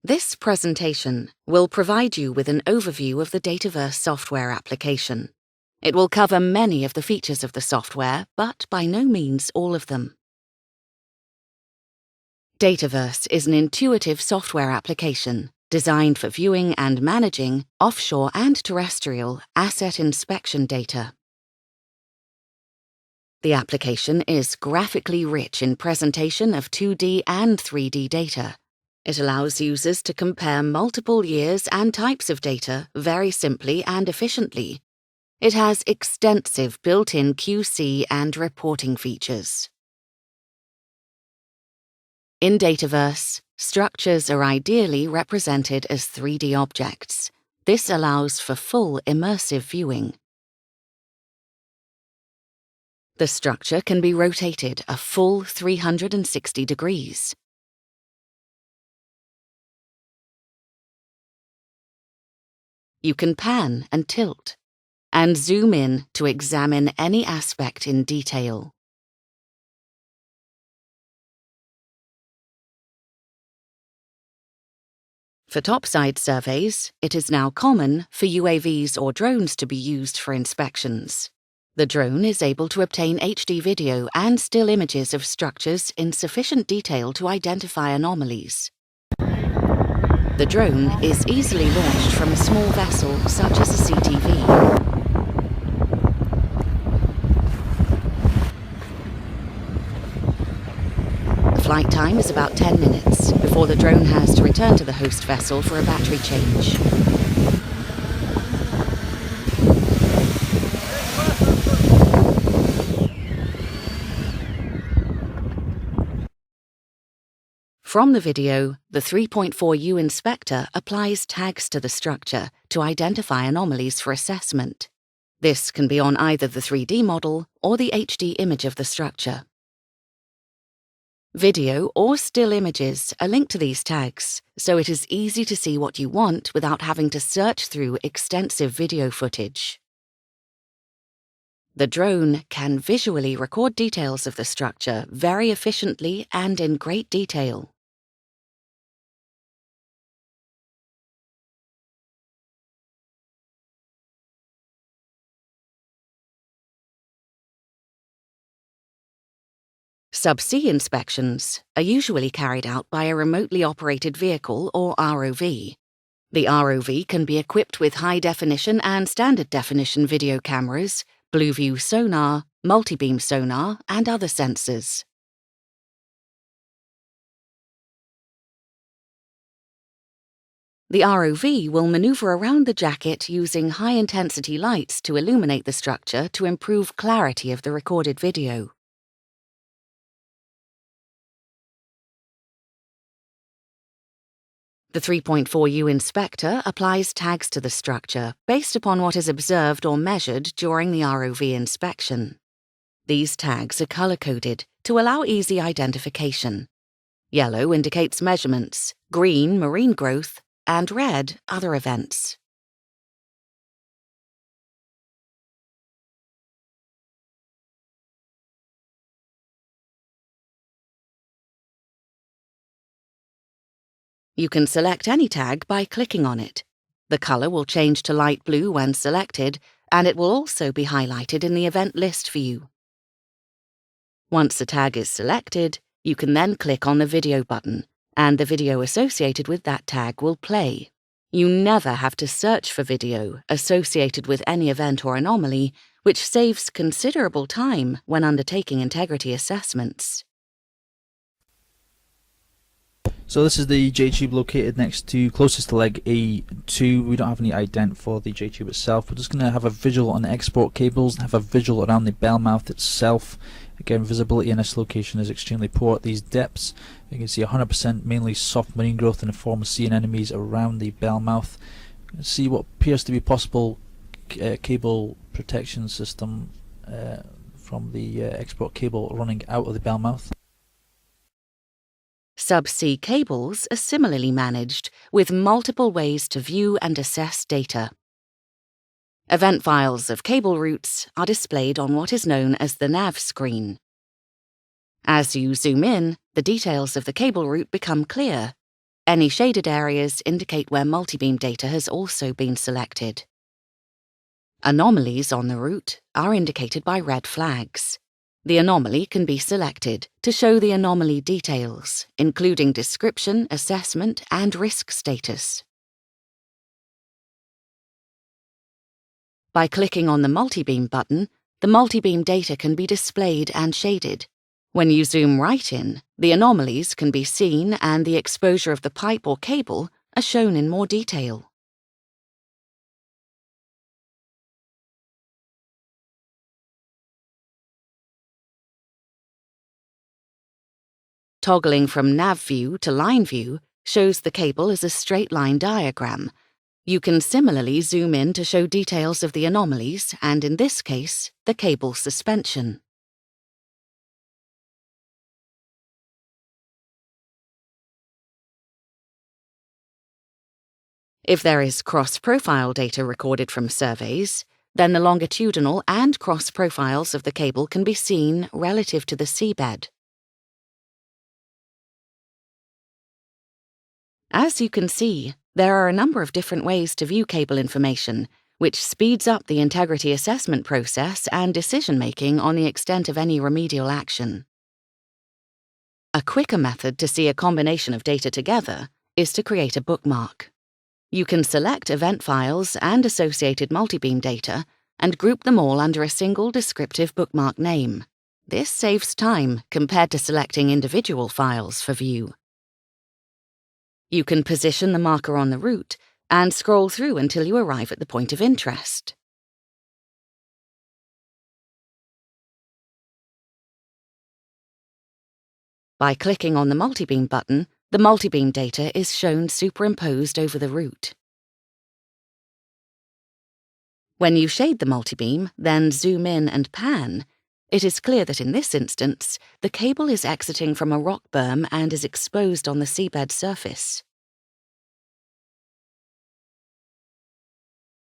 This presentation will provide you with an overview of the Dataverse software application. It will cover many of the features of the software, but by no means all of them. Dataverse is an intuitive software application designed for viewing and managing offshore and terrestrial asset inspection data. The application is graphically rich in presentation of 2D and 3D data. It allows users to compare multiple years and types of data very simply and efficiently. It has extensive built-in QC and reporting features. In Dataverse, structures are ideally represented as 3D objects. This allows for full immersive viewing. The structure can be rotated a full 360 degrees. You can pan and tilt, and zoom in to examine any aspect in detail. For topside surveys, it is now common for UAVs or drones to be used for inspections. The drone is able to obtain HD video and still images of structures in sufficient detail to identify anomalies. The drone is easily launched from a small vessel such as a CTV. The flight time is about 10 minutes before the drone has to return to the host vessel for a battery change. From the video, the 3.4U inspector applies tags to the structure to identify anomalies for assessment. This can be on either the 3D model or the HD image of the structure. Video or still images are linked to these tags, so it is easy to see what you want without having to search through extensive video footage. The drone can visually record details of the structure very efficiently and in great detail. Subsea inspections are usually carried out by a remotely operated vehicle or ROV. The ROV can be equipped with high-definition and standard-definition video cameras, blue-view sonar, multi-beam sonar, and other sensors. The ROV will maneuver around the jacket using high-intensity lights to illuminate the structure to improve clarity of the recorded video. The 3.4U inspector applies tags to the structure based upon what is observed or measured during the ROV inspection. These tags are color-coded to allow easy identification. Yellow indicates measurements, green marine growth, and red other events. You can select any tag by clicking on it. The color will change to light blue when selected, and it will also be highlighted in the event list view. Once a tag is selected, you can then click on the video button, and the video associated with that tag will play. You never have to search for video associated with any event or anomaly, which saves considerable time when undertaking integrity assessments. So this is the J-tube located next to closest to leg A2. We don't have any ident for the J-tube itself. We're just going to have a visual on the export cables and have a visual around the bell mouth itself. Again, visibility in this location is extremely poor at these depths. You can see 100% mainly soft marine growth in the form of sea anemones around the bell mouth. You can see what appears to be possible cable protection system from the export cable running out of the bell mouth. Subsea cables are similarly managed, with multiple ways to view and assess data. Event files of cable routes are displayed on what is known as the nav screen. As you zoom in, the details of the cable route become clear. Any shaded areas indicate where multibeam data has also been selected. Anomalies on the route are indicated by red flags. The anomaly can be selected to show the anomaly details, including description, assessment, and risk status. By clicking on the multibeam button, the multibeam data can be displayed and shaded. When you zoom right in, the anomalies can be seen and the exposure of the pipe or cable are shown in more detail. Toggling from nav view to line view shows the cable as a straight line diagram. You can similarly zoom in to show details of the anomalies and, in this case, the cable suspension. If there is cross-profile data recorded from surveys, then the longitudinal and cross profiles of the cable can be seen relative to the seabed. As you can see, there are a number of different ways to view cable information, which speeds up the integrity assessment process and decision-making on the extent of any remedial action. A quicker method to see a combination of data together is to create a bookmark. You can select event files and associated multibeam data and group them all under a single descriptive bookmark name. This saves time compared to selecting individual files for view. You can position the marker on the route and scroll through until you arrive at the point of interest. By clicking on the multibeam button, the multibeam data is shown superimposed over the route. When you shade the multibeam, then zoom in and pan, it is clear that in this instance, the cable is exiting from a rock berm and is exposed on the seabed surface.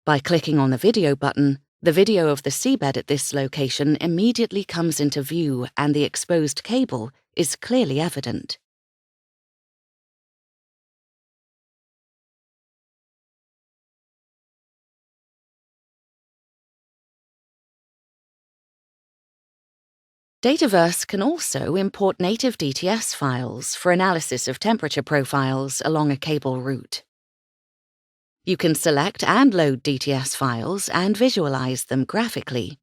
By clicking on the video button, the video of the seabed at this location immediately comes into view and the exposed cable is clearly evident. Dataverse can also import native DTS files for analysis of temperature profiles along a cable route. You can select and load DTS files and visualize them graphically.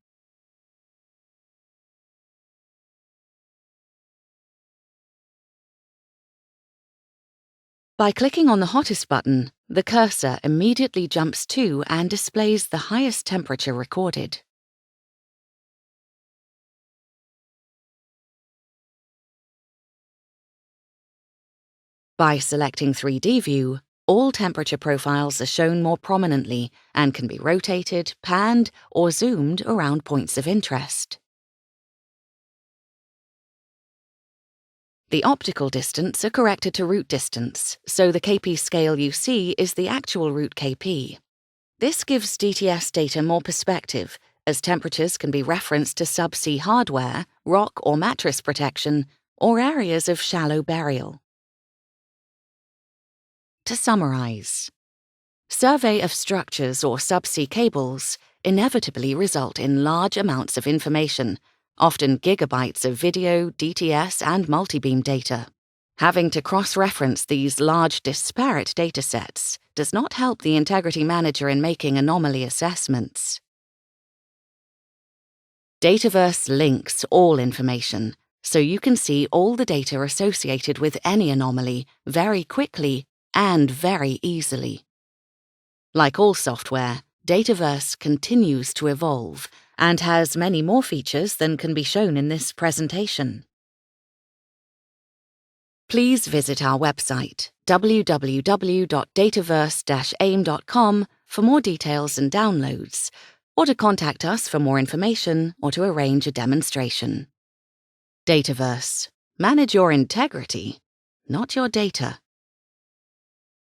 By clicking on the hottest button, the cursor immediately jumps to and displays the highest temperature recorded. By selecting 3D view, all temperature profiles are shown more prominently and can be rotated, panned, or zoomed around points of interest. The optical distance are corrected to route distance, so the KP scale you see is the actual route KP. This gives DTS data more perspective, as temperatures can be referenced to subsea hardware, rock or mattress protection, or areas of shallow burial. To summarize, survey of structures or subsea cables inevitably result in large amounts of information, often gigabytes of video, DTS, and multibeam data. Having to cross-reference these large disparate datasets does not help the integrity manager in making anomaly assessments. Dataverse links all information, so you can see all the data associated with any anomaly very quickly and very easily. Like all software, Dataverse continues to evolve and has many more features than can be shown in this presentation. Please visit our website, www.dataverse-AIM.com, for more details and downloads, or to contact us for more information or to arrange a demonstration. Dataverse. Manage your integrity, not your data.